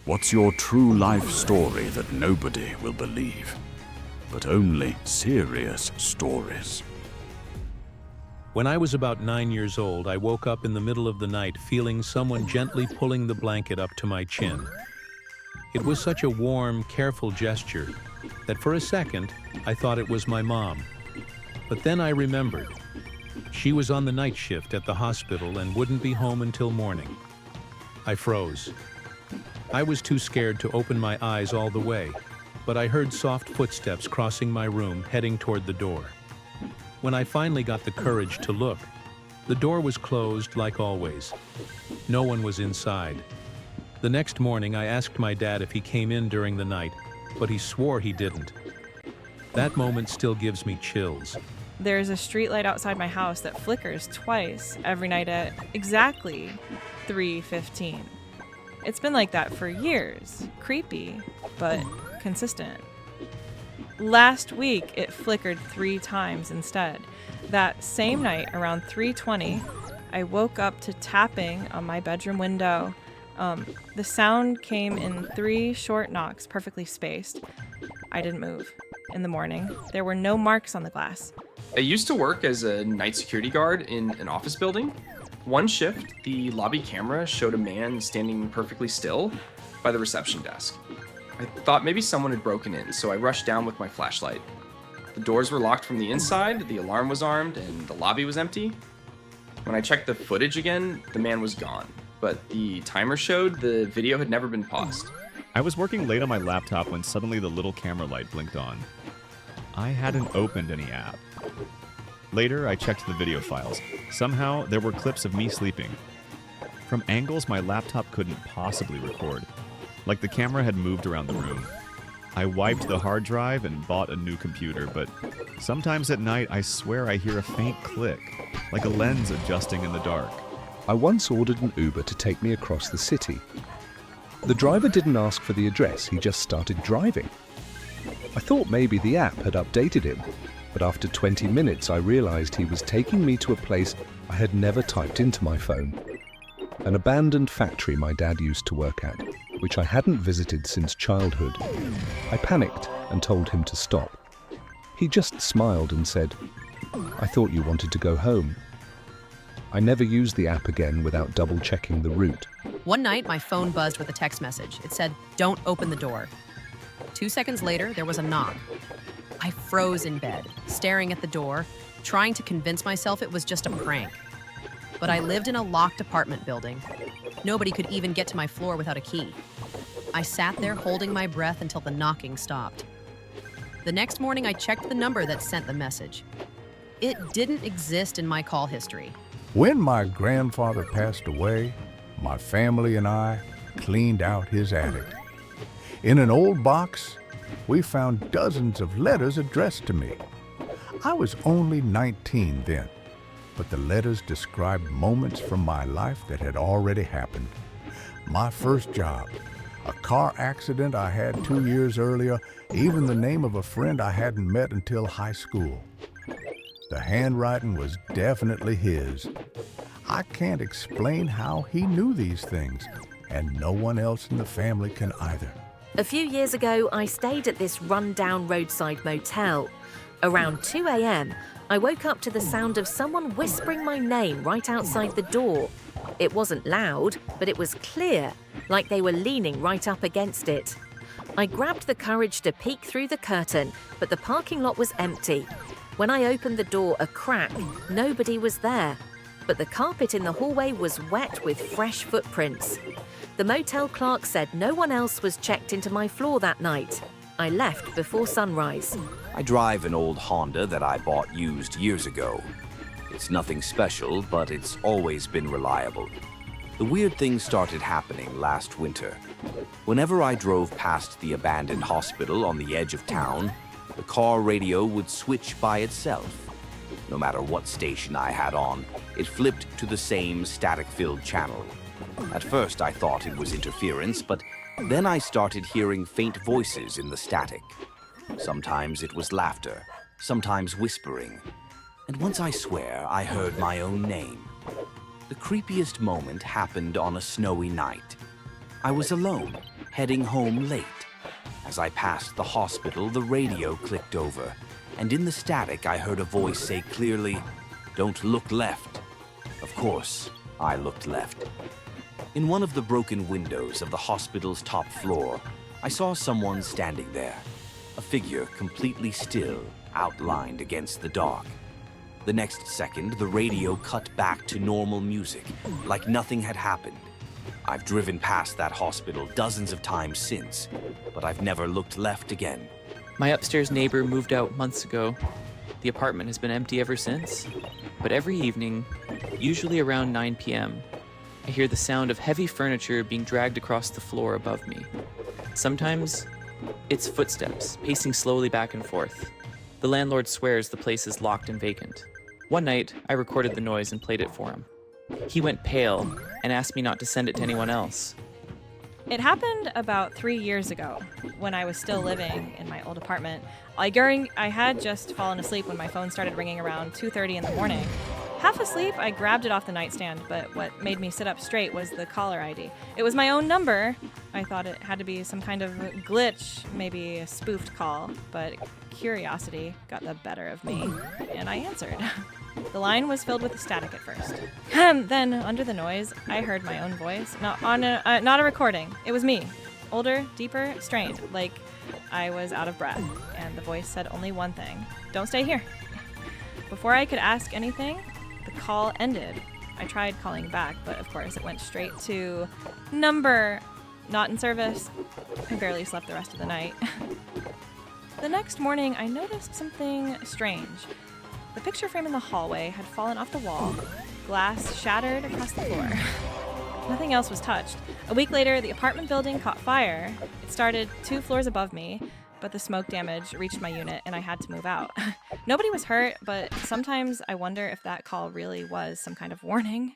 What's your true life story that nobody will believe, but only serious stories? When I was about 9 years old, I woke up in the middle of the night feeling someone gently pulling the blanket up to my chin. It was such a warm, careful gesture that for a second I thought it was my mom. But then I remembered. She was on the night shift at the hospital and wouldn't be home until morning. I froze. I was too scared to open my eyes all the way, but I heard soft footsteps crossing my room, heading toward the door. When I finally got the courage to look, the door was closed like always. No one was inside. The next morning, I asked my dad if he came in during the night, but he swore he didn't. That moment still gives me chills. There's a street light outside my house that flickers twice every night at exactly 3:15. It's been like that for years. Creepy, but consistent. Last week, it flickered 3 times instead. That same night, around 3:20, I woke up to tapping on my bedroom window. The sound came in 3 short knocks, perfectly spaced. I didn't move. In the morning, there were no marks on the glass. I used to work as a night security guard in an office building. One shift, the lobby camera showed a man standing perfectly still by the reception desk. I thought maybe someone had broken in, so I rushed down with my flashlight. The doors were locked from the inside, the alarm was armed, and the lobby was empty. When I checked the footage again, the man was gone, but the timer showed the video had never been paused. I was working late on my laptop when suddenly the little camera light blinked on. I hadn't opened any app. Later, I checked the video files. Somehow, there were clips of me sleeping. From angles my laptop couldn't possibly record, like the camera had moved around the room. I wiped the hard drive and bought a new computer, but sometimes at night I swear I hear a faint click, like a lens adjusting in the dark. I once ordered an Uber to take me across the city. The driver didn't ask for the address, he just started driving. I thought maybe the app had updated him, but after 20 minutes I realized he was taking me to a place I had never typed into my phone. An abandoned factory my dad used to work at, which I hadn't visited since childhood. I panicked and told him to stop. He just smiled and said, "I thought you wanted to go home." I never used the app again without double-checking the route. One night, my phone buzzed with a text message. It said, "Don't open the door." 2 seconds later, there was a knock. I froze in bed, staring at the door, trying to convince myself it was just a prank. But I lived in a locked apartment building. Nobody could even get to my floor without a key. I sat there holding my breath until the knocking stopped. The next morning, I checked the number that sent the message. It didn't exist in my call history. When my grandfather passed away, my family and I cleaned out his attic. In an old box, we found dozens of letters addressed to me. I was only 19 then, but the letters described moments from my life that had already happened. My first job, a car accident I had 2 years earlier, even the name of a friend I hadn't met until high school. The handwriting was definitely his. I can't explain how he knew these things, and no one else in the family can either. A few years ago, I stayed at this run-down roadside motel. Around 2 a.m., I woke up to the sound of someone whispering my name right outside the door. It wasn't loud, but it was clear, like they were leaning right up against it. I grabbed the courage to peek through the curtain, but the parking lot was empty. When I opened the door a crack, nobody was there, but the carpet in the hallway was wet with fresh footprints. The motel clerk said no one else was checked into my floor that night. I left before sunrise. I drive an old Honda that I bought used years ago. It's nothing special, but it's always been reliable. The weird thing started happening last winter. Whenever I drove past the abandoned hospital on the edge of town, the car radio would switch by itself. No matter what station I had on, it flipped to the same static-filled channel. At first I thought it was interference, but then I started hearing faint voices in the static. Sometimes it was laughter, sometimes whispering. And once I swear I heard my own name. The creepiest moment happened on a snowy night. I was alone, heading home late. As I passed the hospital, the radio clicked over, and in the static I heard a voice say clearly, "Don't look left." Of course, I looked left. In one of the broken windows of the hospital's top floor, I saw someone standing there, a figure completely still, outlined against the dark. The next second, the radio cut back to normal music, like nothing had happened. I've driven past that hospital dozens of times since, but I've never looked left again. My upstairs neighbor moved out months ago. The apartment has been empty ever since. But every evening, usually around 9 p.m., I hear the sound of heavy furniture being dragged across the floor above me. Sometimes, it's footsteps, pacing slowly back and forth. The landlord swears the place is locked and vacant. One night, I recorded the noise and played it for him. He went pale and asked me not to send it to anyone else. It happened about 3 years ago when I was still living in my old apartment. I had just fallen asleep when my phone started ringing around 2:30 in the morning. Half asleep, I grabbed it off the nightstand, but what made me sit up straight was the caller ID. It was my own number. I thought it had to be some kind of glitch, maybe a spoofed call, but curiosity got the better of me, and I answered. The line was filled with static at first. Then, under the noise, I heard my own voice. Not a recording. It was me. Older, deeper, strained, like I was out of breath. And the voice said only one thing. "Don't stay here." Before I could ask anything, the call ended. I tried calling back, but of course it went straight to number not in service. I barely slept the rest of the night. The next morning, I noticed something strange. The picture frame in the hallway had fallen off the wall, glass shattered across the floor. Nothing else was touched. A week later, the apartment building caught fire. It started 2 floors above me, but the smoke damage reached my unit and I had to move out. Nobody was hurt, but sometimes I wonder if that call really was some kind of warning.